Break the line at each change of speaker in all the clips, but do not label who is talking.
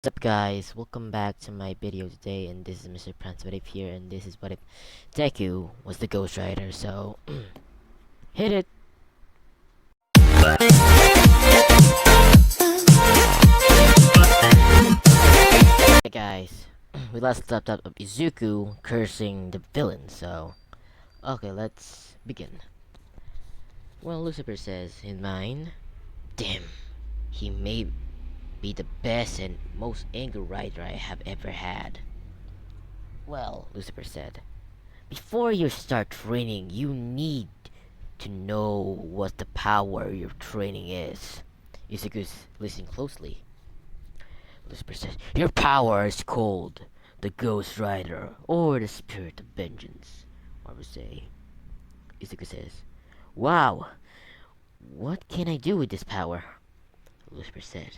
What's up guys, welcome back to my video today, and this is Mr. Prince What If here, and this is what if Deku was the Ghost Rider, so hit it! Hey guys, we last left out of Izuku cursing the villain, so okay, let's begin. Well, Lucifer says, in mine, damn, he may be the best and most angry rider I have ever had. Well, Lucifer said, before you start training, you need to know what the power your training is. Izuku's listening closely. Lucifer says, your power is called the Ghost Rider or the Spirit of Vengeance. Marvel say. Izuku says, wow, what can I do with this power? Lucifer said,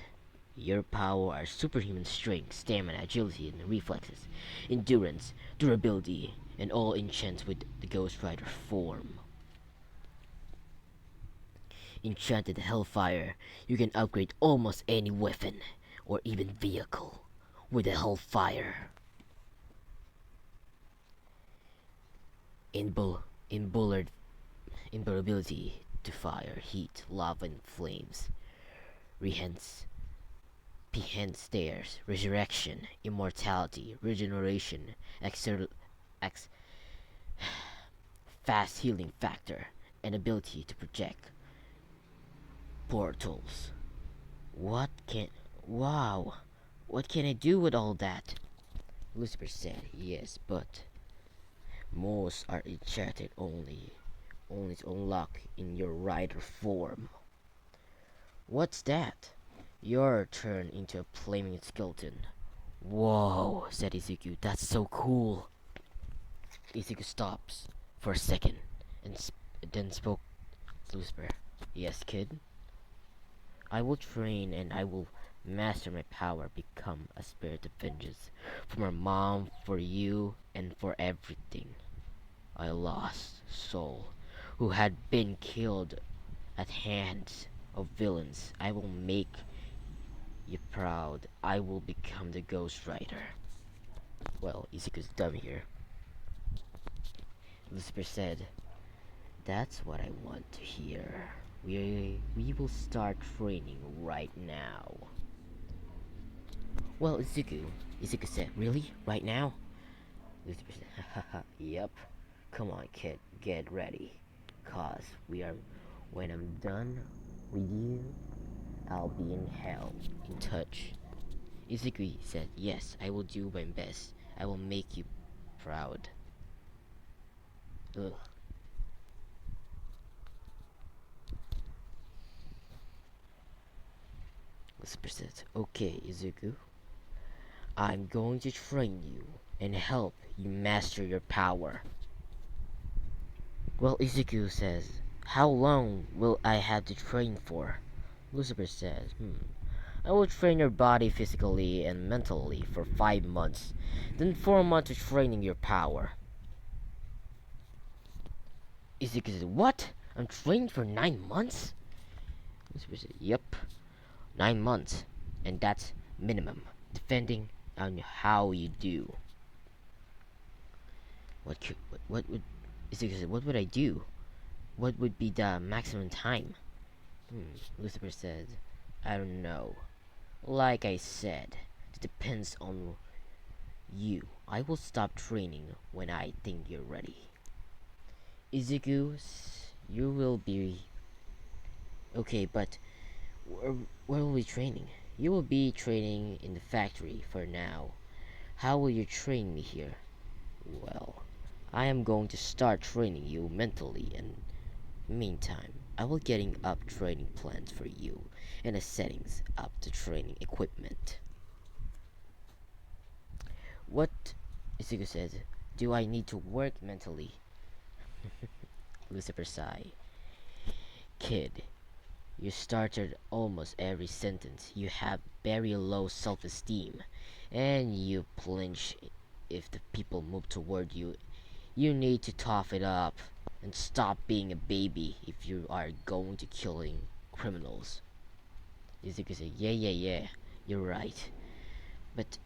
your power are superhuman strength, stamina, agility, and reflexes, endurance, durability, and all enchants with the Ghost Rider form. Enchanted Hellfire, you can upgrade almost any weapon or even vehicle with the Hellfire. Invulnerability to fire, heat, lava, and flames. Rehance, stairs, resurrection, immortality, regeneration, ex fast healing factor, and ability to project portals. What can... Wow! What can I do with all that? Lucifer said, yes, but most are enchanted only to unlock in your rider form. What's that? You're turned into a flaming skeleton. Whoa, said Izuku, that's so cool. Izuku stops for a second and then spoke to Lucifer. Yes, kid? I will train and I will master my power, become a spirit of vengeance for my mom, for you, and for everything I lost soul who had been killed at hands of villains. I will make you proud. I will become the Ghost Rider. Well, Izuku's done here. Lucifer said, that's what I want to hear. We will start training right now. Well, Izuku said, really? Right now? Lucifer said, haha, yep. Come on, kid, get ready. Cause when I'm done with you, I'll be in hell, in touch. Izuku said, yes, I will do my best. I will make you proud. Ugh. Lucifer said, okay, Izuku. I'm going to train you and help you master your power. Well, Izuku says, how long will I have to train for? Lucifer says, I will train your body physically and mentally for 5 months, then 4 months of training your power. Izuku says, what? I'm trained for 9 months? Lucifer says, yep, 9 months, and that's minimum, depending on how you do. What would Izuku said, what would I do? What would be the maximum time? Lucifer said, I don't know. Like I said, it depends on you. I will stop training when I think you're ready. Izuku, you will be... Okay, but where will we training? You will be training in the factory for now. How will you train me here? Well, I am going to start training you mentally, and meantime, I will getting up training plans for you and the settings up to training equipment. What, Izuku said, do I need to work mentally? Lucifer sighed. Kid, you started almost every sentence. You have very low self-esteem, and you flinch if the people move toward you. You need to tough it up and stop being a baby if you are going to killing criminals. Izuku said, yeah, you're right. But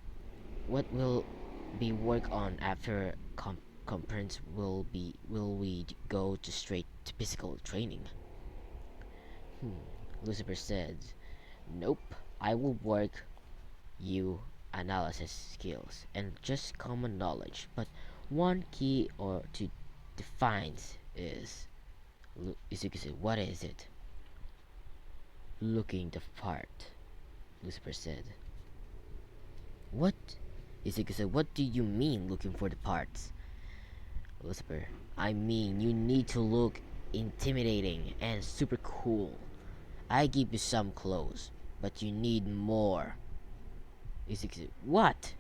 what will be work on after conference will we go to straight to physical training? Hmm. Lucifer said, "Nope. I will work you analysis skills and just common knowledge. But one key or to defines is Izuku said, what is it? Looking the part. Lucifer said. What? Izuku said, what do you mean looking for the parts? Lucifer, I mean you need to look intimidating and super cool. I give you some clothes, but you need more. Izuku said, what?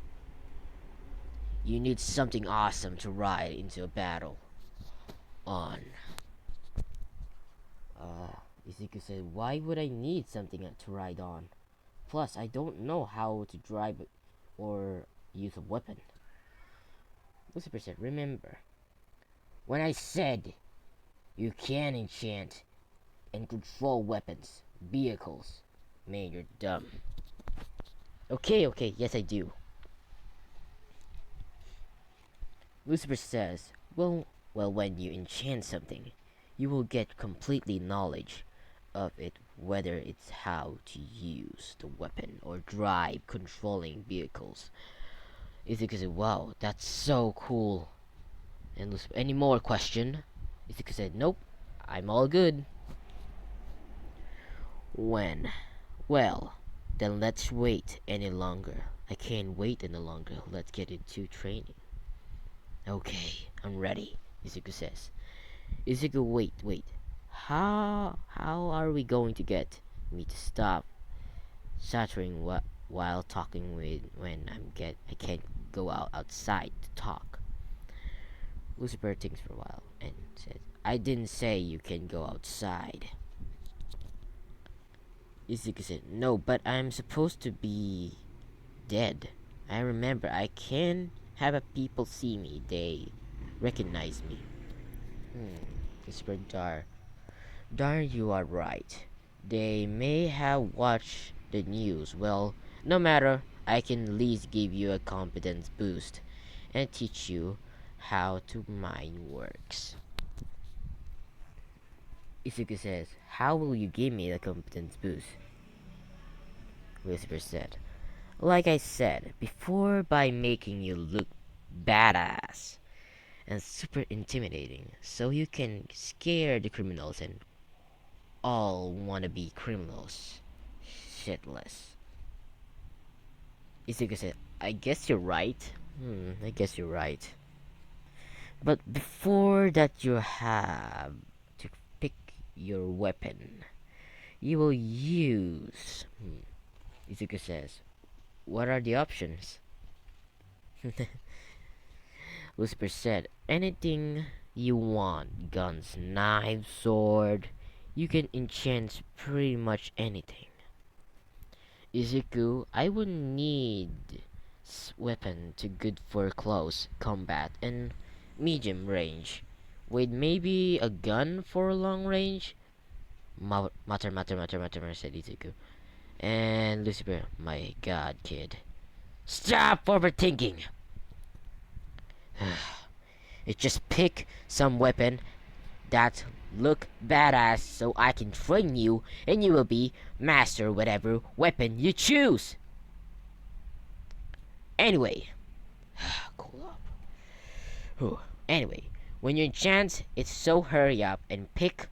You need something awesome to ride into a battle on. Izuku said, why would I need something to ride on? Plus, I don't know how to drive or use a weapon. Lucifer said, remember, when I said you can enchant and control weapons, vehicles, man, you're dumb. Okay, yes I do. Lucifer says, well, when you enchant something, you will get completely knowledge of it, whether it's how to use the weapon or drive controlling vehicles. Izuku said, wow, that's so cool. And Lucifer, any more question? Izuku said, nope, I'm all good. When? Well, then let's wait any longer. I can't wait any longer. Let's get into training. Okay, I'm ready, Izuku says. Izuku, wait. How are we going to get me to stop stuttering while talking with when I can't go outside to talk? Lucifer thinks for a while and says, I didn't say you can go outside. Izuku said, no, but I'm supposed to be dead. I remember I can have a people see me. They recognize me. Whispered Darn, you are right. They may have watched the news. Well, no matter. I can at least give you a confidence boost and teach you how to mine works. Izuku says, how will you give me the confidence boost? Whisper said, like I said before, by making you look badass and super intimidating so you can scare the criminals and all wannabe criminals shitless. Izuku said, I guess you're right. I guess you're right. But before that you have to pick your weapon. You will use... Izuku says, what are the options? Lucifer said, anything you want. Guns, knives, sword. You can enchant pretty much anything. Izuku, I would need weapon to good for close combat and medium range. With maybe a gun for long range? Matter, said Izuku. And Lucifer, my god, kid. Stop overthinking! It just pick some weapon that look badass so I can train you and you will be master whatever weapon you choose. Anyway, cool up. Anyway, when you enchant, it's so hurry up and pick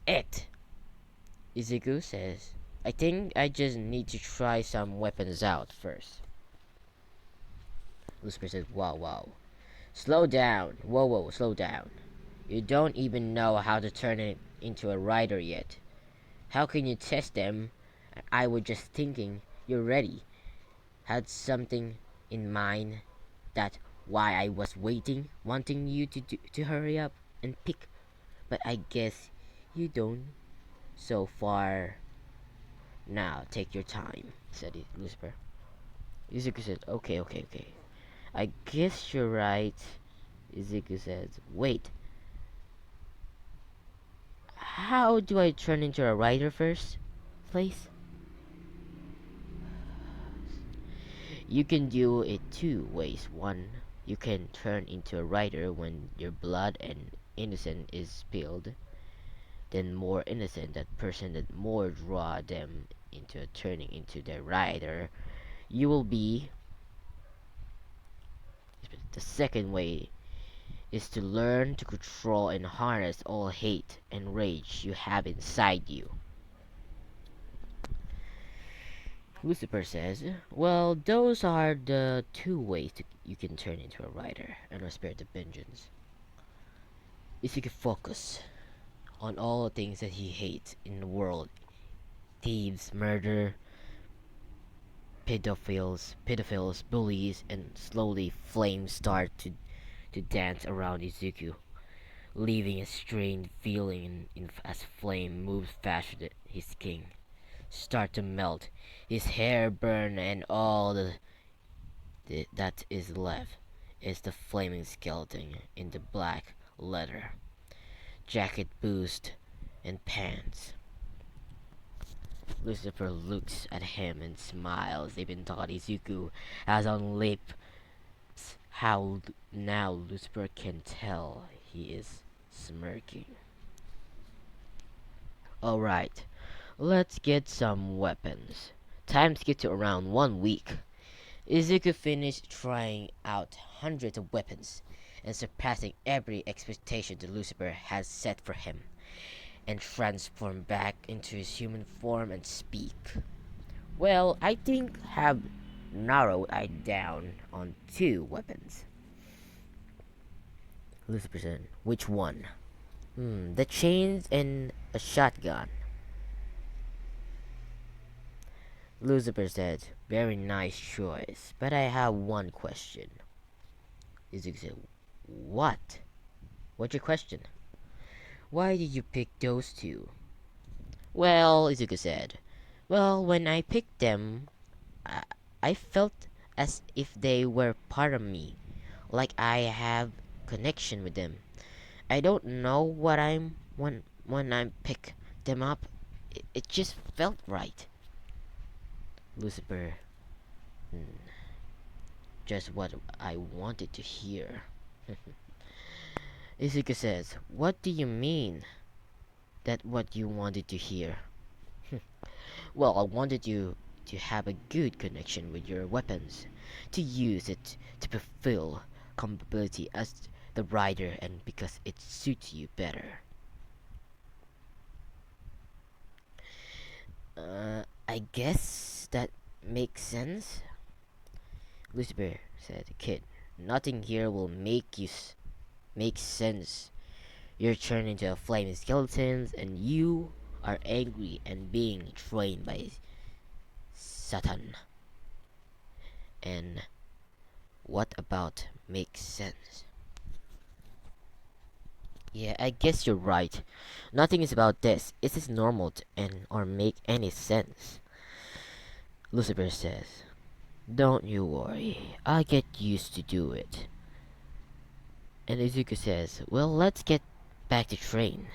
it. Izuku says, I think I just need to try some weapons out first. Lucifer says, wow. Slow down. Whoa, slow down. You don't even know how to turn it into a rider yet. How can you test them? I was just thinking you're ready. Had something in mind. That's why I was waiting, wanting you to hurry up and pick. But I guess you don't. So far. Now, take your time, said Lucifer. Izuku said, okay. I guess you're right. Izuku says, wait. How do I turn into a rider first, please? You can do it two ways. One, you can turn into a rider when your blood and innocent is spilled. Then more innocent that person that more draw them into turning into the rider. You will be. The second way is to learn to control and harness all hate and rage you have inside you. Lucifer says, well, those are the two ways you can turn into a rider and a spirit of vengeance. If you can focus on all the things that he hates in the world, thieves, murder, pedophiles, bullies, and slowly flames start to dance around Izuku, leaving a strained feeling as flame moves faster than his skin start to melt, his hair burn, and all that is left is the flaming skeleton in the black leather jacket, boost, and pants. Lucifer looks at him and smiles, even thought Izuku has on lips. How now Lucifer can tell he is smirking. Alright, let's get some weapons. Time skipped to around 1 week. Izuku finished trying out hundreds of weapons and surpassing every expectation that Lucifer has set for him, and transformed back into his human form and speak. Well, I think have narrowed I down on two weapons. Lucifer said, which one? The chains and a shotgun. Lucifer said, very nice choice, but I have one question. Izuku said, what? What's your question? Why did you pick those two? Well, Izuku said, well, when I picked them, I, I felt as if they were part of me, like I have connection with them. I don't know what I'm when I pick them up. It just felt right. Lucifer, just what I wanted to hear. Izuku says, what do you mean that what you wanted to hear? Well, I wanted you to have a good connection with your weapons, to use it to fulfill compatibility as the rider and because it suits you better. I guess that makes sense. Lucifer said, kid, nothing here will make sense. You're turned into a flaming skeleton and you are angry and being trained by Satan. And what about makes sense? Yeah, I guess you're right. Nothing is about this. Is this normal and or make any sense? Lucifer says, don't you worry. I'll get used to do it. And Izuku says, well, let's get back to train.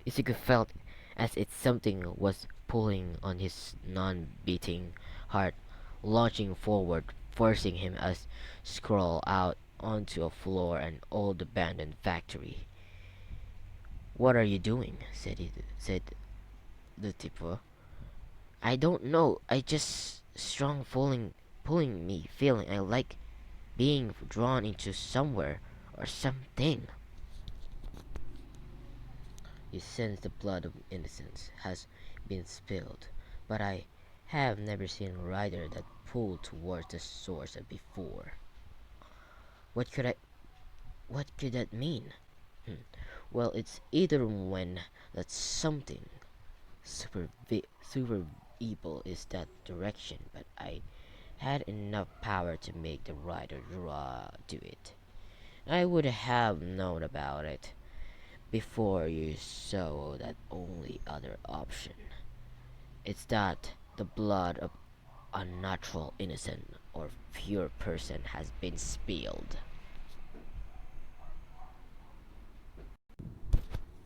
Izuku felt as if something was pulling on his non-beating heart, launching forward, forcing him as scroll out onto a floor an old abandoned factory. What are you doing? Said Lucifer. I don't know. I just strong pulling me, feeling I like being drawn into somewhere or something. You sense the blood of innocence has been spilled, but I have never seen a rider that pulled towards the source of before. What could I what could that mean? Well, it's either when that something super evil is that direction, but I had enough power to make the rider draw to it. I would have known about it before you saw that only other option. It's that the blood of a natural innocent or pure person has been spilled.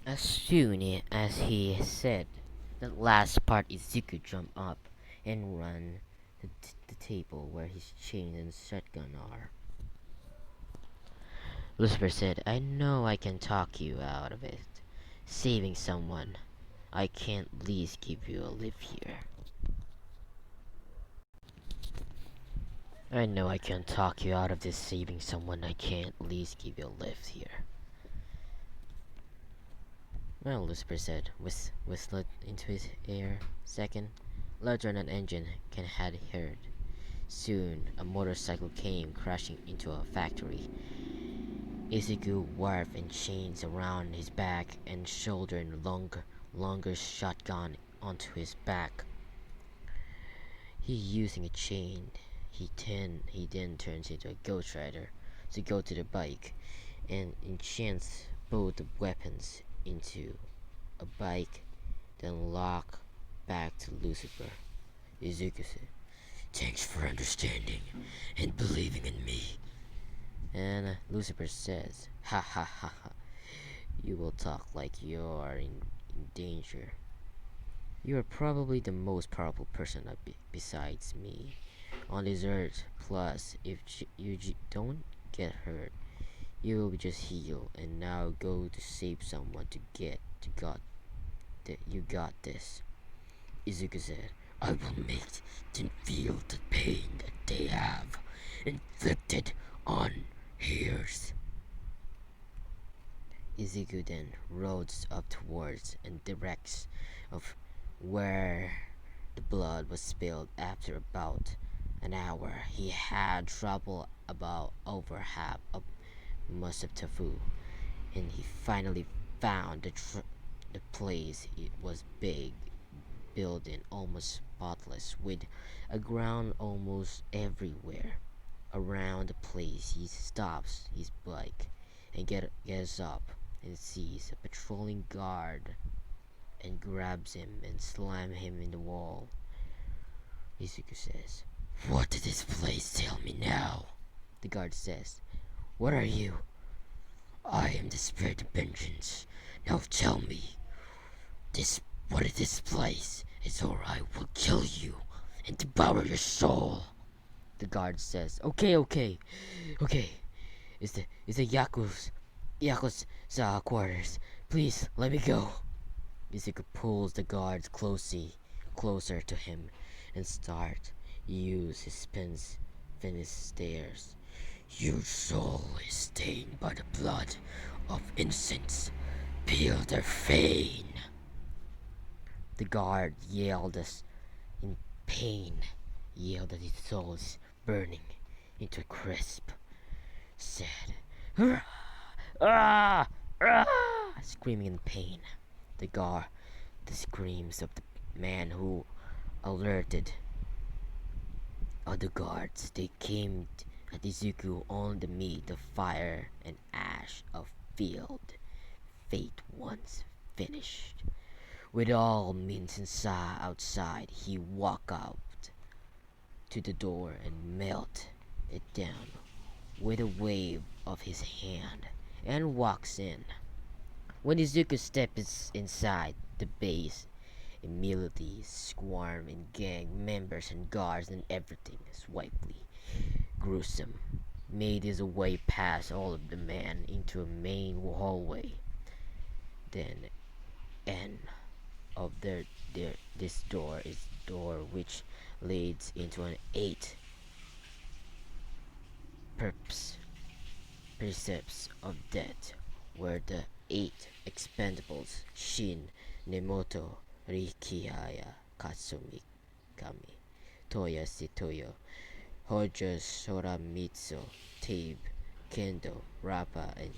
As soon as he said that last part, Izuku jumped up and ran the table where his chain and shotgun are. Lucifer said, I know I can talk you out of it. Saving someone. I can't at least give you a live here. I know I can talk you out of this saving someone. I can't at least give you a lift here. Well, Lucifer said, whistled into his ear. Second, larger than an engine can had heard. Soon, a motorcycle came crashing into a factory. Izuku wharf and chains around his back and shouldered longer shotgun onto his back. He using a chain. He then turns into a ghost rider to go to the bike and enchants both the weapons into a bike, then lock back to Lucifer. Izuku said, thanks for understanding and believing in me. And Lucifer says, ha ha ha ha, you will talk like you are in danger. You are probably the most powerful person besides me on this earth. Plus, if you don't get hurt, you will just heal and now go to save someone you got this. Izuku said, I will make them feel the pain that they have inflicted on hers. Izuku then roads up towards and directs of where the blood was spilled. After about an hour, he had traveled about over half of Musatafu, and he finally found the place. It was big, building almost spotless, with a ground almost everywhere. Around the place, he stops his bike and gets up and sees a patrolling guard and grabs him and slams him in the wall. Izuku says, what did this place tell me now? The guard says, what are you? I am the spirit of vengeance. Now tell me, what is this place? Is or I will kill you and devour your soul. The guard says, okay. It's the Yakuza quarters. Please, let me go. Izuku pulls the guards closer to him and use his finished stares. Your soul is stained by the blood of innocents. Feel their pain. The guard yelled in pain, yelled that his soul is burning into a crisp. Said, ah, screaming in pain. The screams of the man who alerted other guards. They came at Izuku on the meat, the fire and ash of field. Fate once finished. With all means outside, he walked out to the door and melt it down with a wave of his hand and walks in. When Izuku steps inside, the base immediately swarm in gang members and guards and everything swiftly gruesome made his way past all of the men into a main hallway. Then end of this door is door which leads into an 8 precepts of death, where the 8 expendables Shin, Nemoto, Rikihaya, Katsumi, Kami, Toya Sitoyo, Hojo Soramitsu, Tabe, Kendo, Rappa, and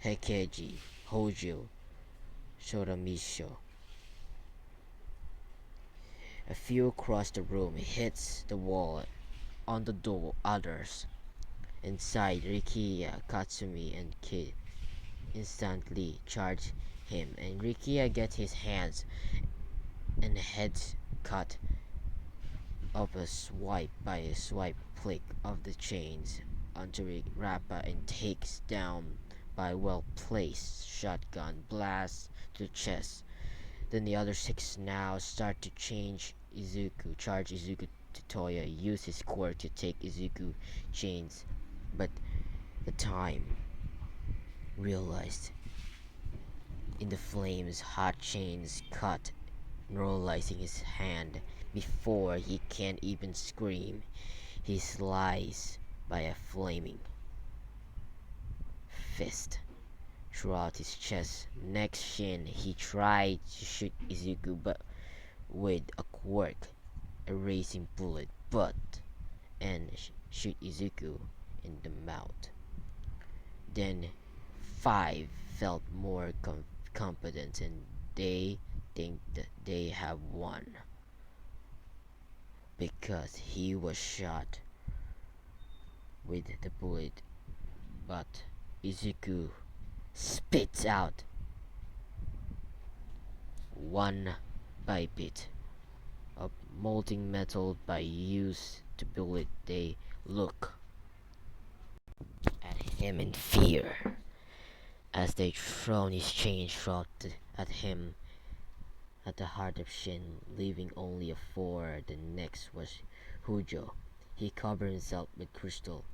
Hekeji, Hojo, Soramisho. A few across the room hits the wall on the door. Others inside, Rikiya, Katsumi, and Kid instantly charge him, and Rikiya gets his hands and head cut off a swipe flick of the chains onto Rappa and takes down by well-placed shotgun blast to the chest. Then the other 6 now start to change Izuku to Toya, used his quirk to take Izuku chains, but the time realized in the flames hot chains cut, neuralizing his hand. Before he can even scream, he sliced by a flaming fist throughout his chest. Next shin, he tried to shoot Izuku but with a quirk, a racing bullet, and shoot Izuku in the mouth. Then five felt more confident and they think that they have won because he was shot with the bullet, but Izuku spits out one by bit of molten metal by use to bullet. They look at him in fear as they thrown his chain shot at him at the heart of Shin, leaving only a four. The next was Hujo. He covered himself with crystal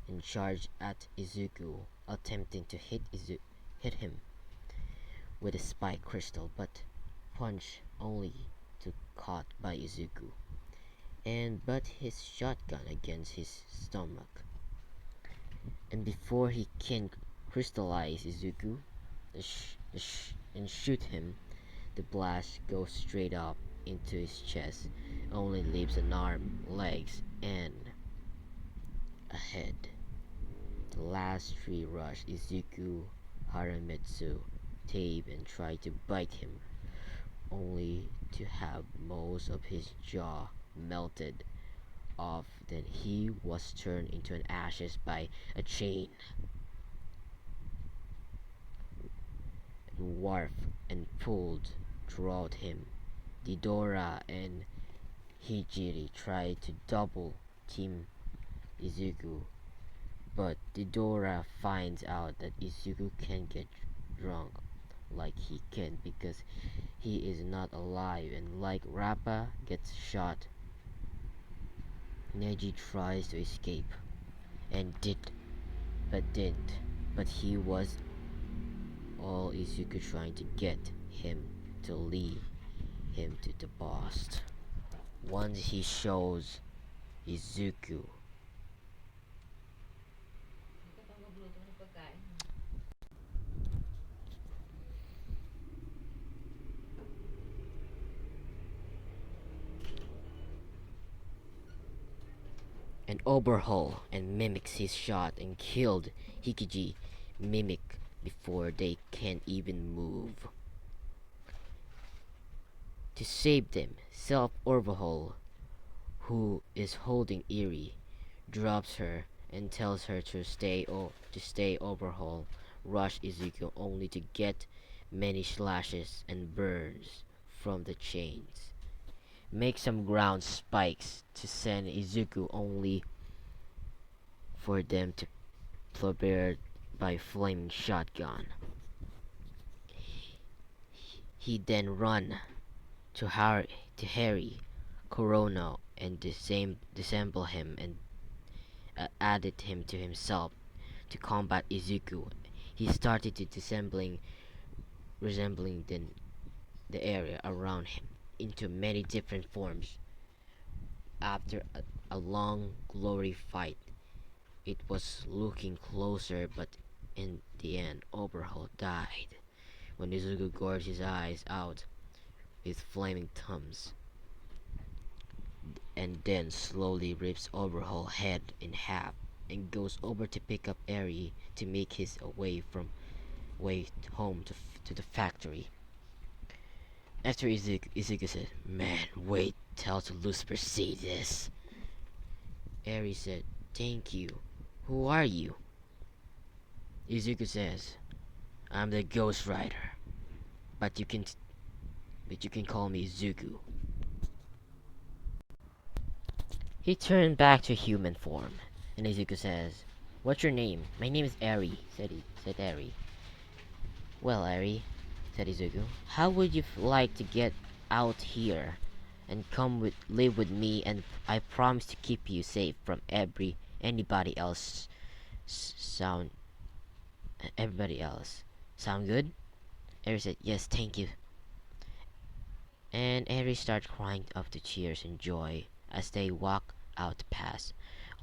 and charged at Izuku, attempting to hit him with a spike crystal, but punched only to caught by Izuku and butt his shotgun against his stomach. And before he can crystallize Izuku and shoot him, the blast goes straight up into his chest, only leaves an arm, legs, and a head. The last three rush Izuku, Haramitsu, Tabe, and try to bite him, only to have most of his jaw melted off. Then he was turned into an ashes by a chain, and warped and pulled throughout him. Didora and Hijiri tried to double team Izuku, but Didora finds out that Izuku can't get drunk like he can because he is not alive, and like Rappa gets shot. Neji tries to escape and didn't, but he was all Izuku trying to get him to lead him to the boss. Once he shows Izuku an overhaul and mimics his shot and killed Hikiji mimic before they can even move. To save them, Self-Overhaul, who is holding Eri, drops her and tells her to stay Overhaul, rush Izuku only to get many slashes and burns from the chains. Make some ground spikes to send Izuku only for them to plowed by flaming shotgun. He then run to Harry Corona and disassemble him and added him to himself to combat Izuku. He started to resembling the area around him into many different forms. After a long glory fight, it was looking closer, but in the end, Overhaul died when Izuku gorged his eyes out with flaming thumbs, and then slowly rips Overhaul's head in half and goes over to pick up Eri to make his way home to the factory. After Izuku said, "Man, wait till Lucifer see this." Eri said, "Thank you. Who are you?" Izuku says, "I'm the Ghost Rider, but you can call me Izuku." He turned back to human form, and Izuku says, "What's your name?" "My name is Eri," said Eri. "Well, Eri," said Izuku, "how would you like to get out here?" and live with me, and I promise to keep you safe from anybody else. Sound Everybody else. Sound good? Eri said, yes, thank you. And Eri started crying up to tears and joy as they walk out past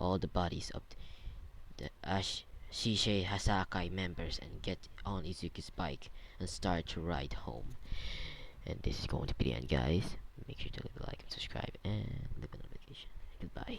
all the bodies of the Shisei Hasakai members and get on Izuku's bike and start to ride home. And this is going to be the end, guys. Make sure to leave a like and subscribe and leave a notification. Goodbye.